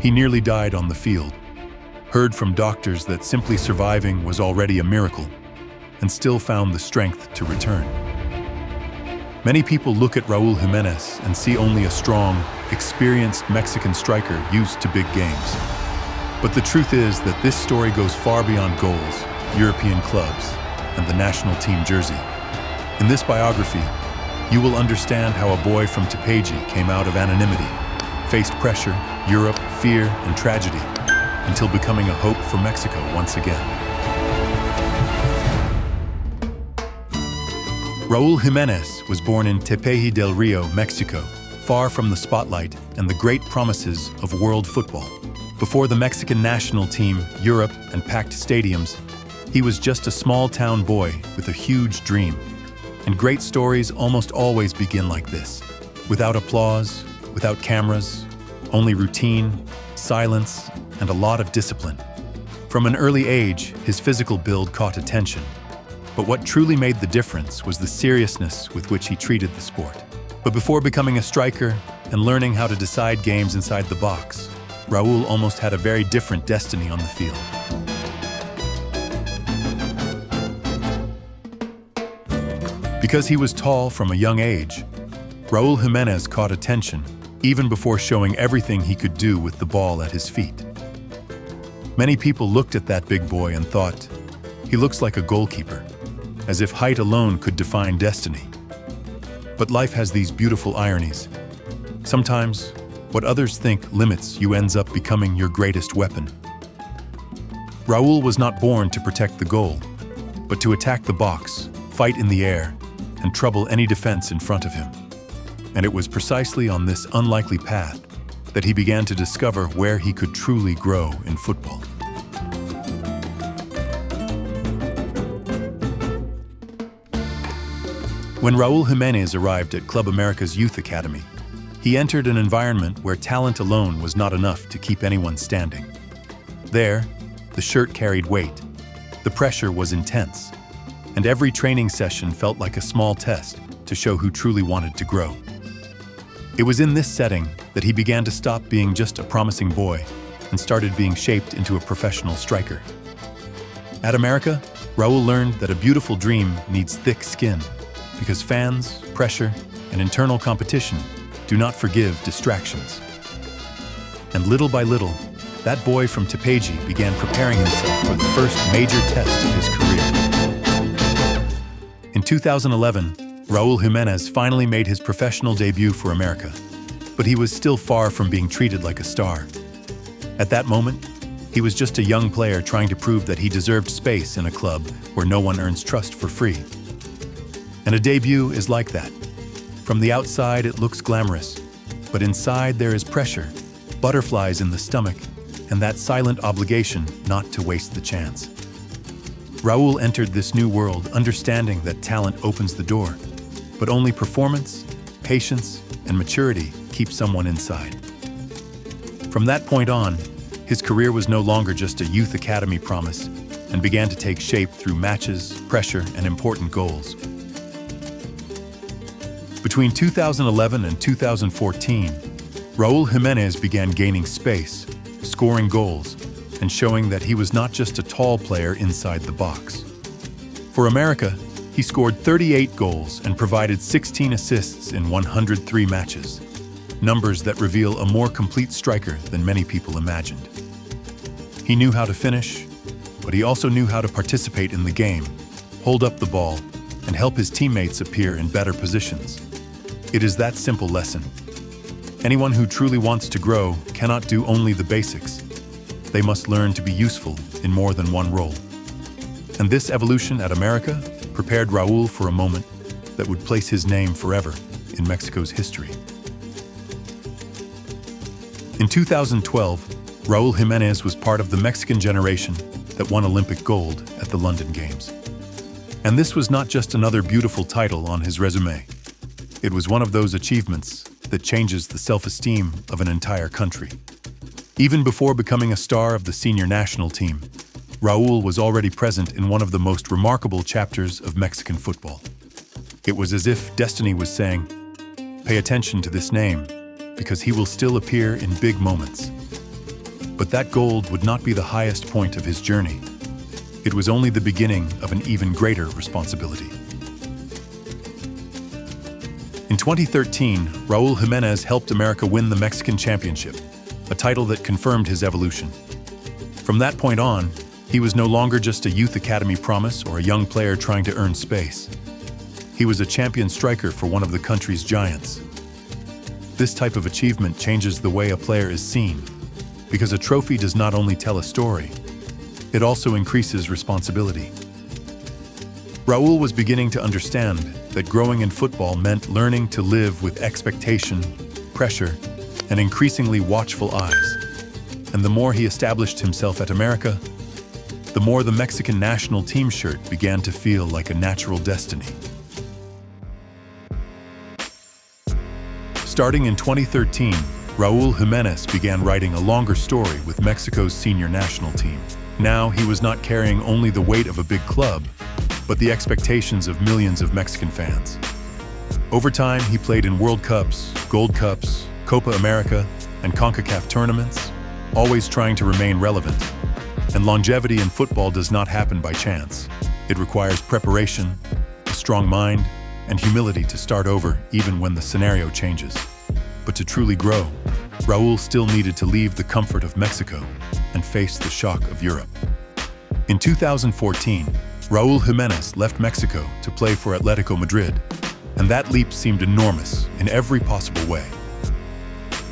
He nearly died on the field, heard from doctors that simply surviving was already a miracle, and still found the strength to return. Many people look at Raúl Jiménez and see only a strong, experienced Mexican striker used to big games. But the truth is that this story goes far beyond goals, European clubs, and the national team jersey. In this biography, you will understand how a boy from Tepeji came out of anonymity, faced pressure, Europe, fear, and tragedy, until becoming a hope for Mexico once again. Raúl Jiménez was born in Tepeji del Río, Mexico, far from the spotlight and the great promises of world football. Before the Mexican national team, Europe, and packed stadiums, he was just a small-town boy with a huge dream. And great stories almost always begin like this, without applause, without cameras, only routine, silence, and a lot of discipline. From an early age, his physical build caught attention. But what truly made the difference was the seriousness with which he treated the sport. But before becoming a striker and learning how to decide games inside the box, Raúl almost had a very different destiny on the field. Because he was tall from a young age, Raúl Jiménez caught attention even before showing everything he could do with the ball at his feet. Many people looked at that big boy and thought, he looks like a goalkeeper, as if height alone could define destiny. But life has these beautiful ironies. Sometimes, what others think limits you ends up becoming your greatest weapon. Raúl was not born to protect the goal, but to attack the box, fight in the air, and trouble any defense in front of him. And it was precisely on this unlikely path that he began to discover where he could truly grow in football. When Raúl Jiménez arrived at Club América's youth academy, he entered an environment where talent alone was not enough to keep anyone standing. There, the shirt carried weight, the pressure was intense, and every training session felt like a small test to show who truly wanted to grow. It was in this setting that he began to stop being just a promising boy and started being shaped into a professional striker. At América, Raúl learned that a beautiful dream needs thick skin because fans, pressure, and internal competition do not forgive distractions. And little by little, that boy from Tepeji began preparing himself for the first major test of his career. In 2011, Raúl Jiménez finally made his professional debut for América, but he was still far from being treated like a star. At that moment, he was just a young player trying to prove that he deserved space in a club where no one earns trust for free. And a debut is like that. From the outside, it looks glamorous, but inside there is pressure, butterflies in the stomach, and that silent obligation not to waste the chance. Raúl entered this new world understanding that talent opens the door, but only performance, patience, and maturity keep someone inside. From that point on, his career was no longer just a youth academy promise and began to take shape through matches, pressure, and important goals. Between 2011 and 2014, Raúl Jiménez began gaining space, scoring goals, and showing that he was not just a tall player inside the box. For América, he scored 38 goals and provided 16 assists in 103 matches, numbers that reveal a more complete striker than many people imagined. He knew how to finish, but he also knew how to participate in the game, hold up the ball, and help his teammates appear in better positions. It is that simple lesson. Anyone who truly wants to grow cannot do only the basics. They must learn to be useful in more than one role. And this evolution at América prepared Raúl for a moment that would place his name forever in Mexico's history. In 2012, Raúl Jiménez was part of the Mexican generation that won Olympic gold at the London Games. And this was not just another beautiful title on his resume. It was one of those achievements that changes the self-esteem of an entire country. Even before becoming a star of the senior national team, Raúl was already present in one of the most remarkable chapters of Mexican football. It was as if destiny was saying, "Pay attention to this name, because he will still appear in big moments." But that gold would not be the highest point of his journey. It was only the beginning of an even greater responsibility. In 2013, Raúl Jiménez helped America win the Mexican Championship, a title that confirmed his evolution. From that point on, he was no longer just a youth academy promise or a young player trying to earn space. He was a champion striker for one of the country's giants. This type of achievement changes the way a player is seen, because a trophy does not only tell a story, it also increases responsibility. Raúl was beginning to understand that growing in football meant learning to live with expectation, pressure, and increasingly watchful eyes. And the more he established himself at America, the more the Mexican national team shirt began to feel like a natural destiny. Starting in 2013, Raúl Jiménez began writing a longer story with Mexico's senior national team. Now he was not carrying only the weight of a big club, but the expectations of millions of Mexican fans. Over time, he played in World Cups, Gold Cups, Copa America, and CONCACAF tournaments, always trying to remain relevant. And longevity in football does not happen by chance. It requires preparation, a strong mind, and humility to start over even when the scenario changes. But to truly grow, Raúl still needed to leave the comfort of Mexico and face the shock of Europe. In 2014, Raúl Jiménez left Mexico to play for Atletico Madrid, and that leap seemed enormous in every possible way.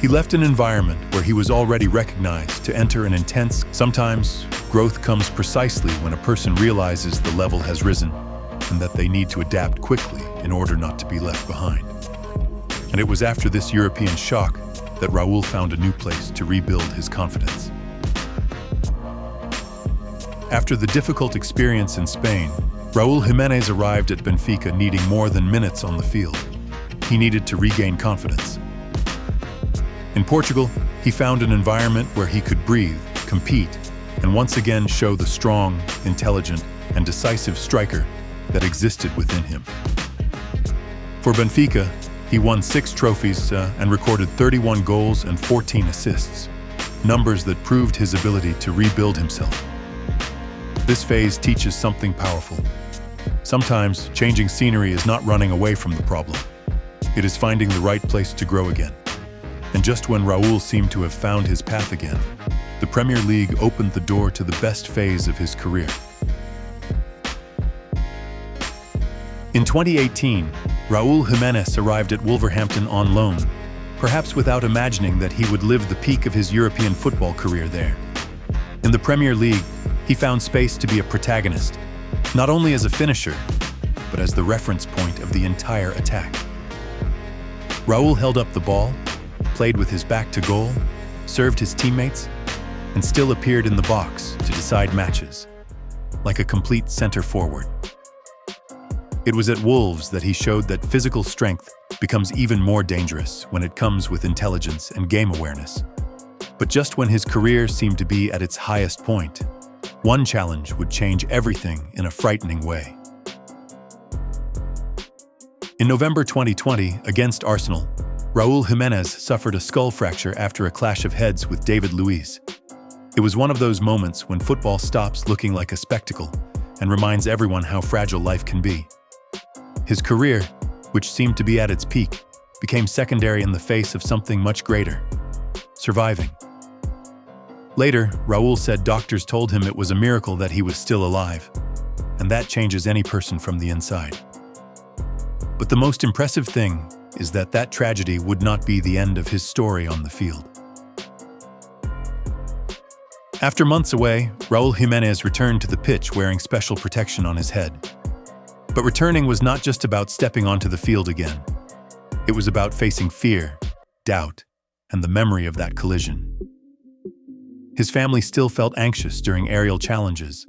He left an environment where he was already recognized to enter an intense. Sometimes, growth comes precisely when a person realizes the level has risen and that they need to adapt quickly in order not to be left behind. And it was after this European shock that Raúl found a new place to rebuild his confidence. After the difficult experience in Spain, Raúl Jiménez arrived at Benfica needing more than minutes on the field. He needed to regain confidence. In Portugal, he found an environment where he could breathe, compete, and once again show the strong, intelligent, and decisive striker that existed within him. For Benfica, he won 6 trophies and recorded 31 goals and 14 assists, numbers that proved his ability to rebuild himself. This phase teaches something powerful. Sometimes, changing scenery is not running away from the problem. It is finding the right place to grow again. And just when Raúl seemed to have found his path again, the Premier League opened the door to the best phase of his career. In 2018, Raúl Jiménez arrived at Wolverhampton on loan, perhaps without imagining that he would live the peak of his European football career there. In the Premier League, he found space to be a protagonist, not only as a finisher, but as the reference point of the entire attack. Raúl held up the ball, played with his back to goal, served his teammates, and still appeared in the box to decide matches, like a complete center forward. It was at Wolves that he showed that physical strength becomes even more dangerous when it comes with intelligence and game awareness. But just when his career seemed to be at its highest point, one challenge would change everything in a frightening way. In November 2020, against Arsenal, Raúl Jiménez suffered a skull fracture after a clash of heads with David Luiz. It was one of those moments when football stops looking like a spectacle and reminds everyone how fragile life can be. His career, which seemed to be at its peak, became secondary in the face of something much greater: surviving. Later, Raúl said doctors told him it was a miracle that he was still alive, and that changes any person from the inside. But the most impressive thing is that that tragedy would not be the end of his story on the field. After months away, Raúl Jiménez returned to the pitch wearing special protection on his head. But returning was not just about stepping onto the field again. It was about facing fear, doubt, and the memory of that collision. His family still felt anxious during aerial challenges,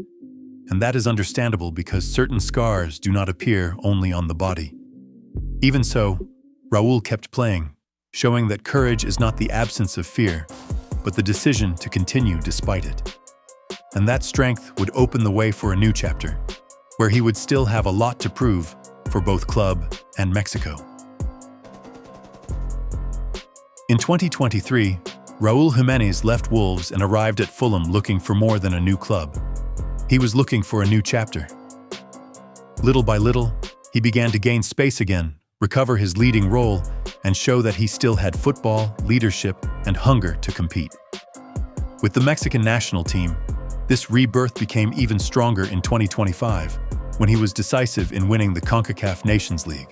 and that is understandable because certain scars do not appear only on the body. Even so, Raúl kept playing, showing that courage is not the absence of fear, but the decision to continue despite it. And that strength would open the way for a new chapter, where he would still have a lot to prove for both club and Mexico. In 2023, Raúl Jiménez left Wolves and arrived at Fulham looking for more than a new club. He was looking for a new chapter. Little by little, he began to gain space again, recover his leading role, and show that he still had football, leadership, and hunger to compete. With the Mexican national team, this rebirth became even stronger in 2025, when he was decisive in winning the CONCACAF Nations League.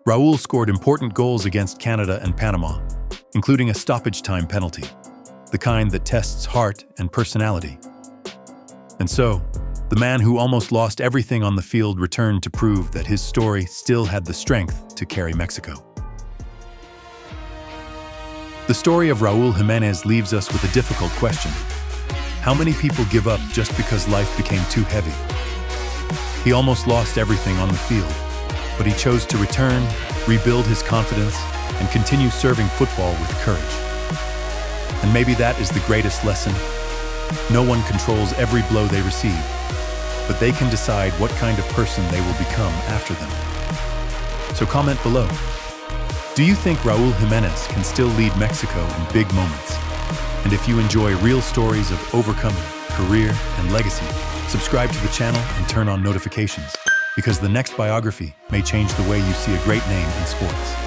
Raúl scored important goals against Canada and Panama, including a stoppage-time penalty, the kind that tests heart and personality. And so, the man who almost lost everything on the field returned to prove that his story still had the strength to carry Mexico. The story of Raúl Jiménez leaves us with a difficult question. How many people give up just because life became too heavy? He almost lost everything on the field, but he chose to return, rebuild his confidence, and continue serving football with courage. And maybe that is the greatest lesson. No one controls every blow they receive, but they can decide what kind of person they will become after them. So comment below. Do you think Raúl Jiménez can still lead Mexico in big moments? And if you enjoy real stories of overcoming, career, and legacy, subscribe to the channel and turn on notifications, because the next biography may change the way you see a great name in sports.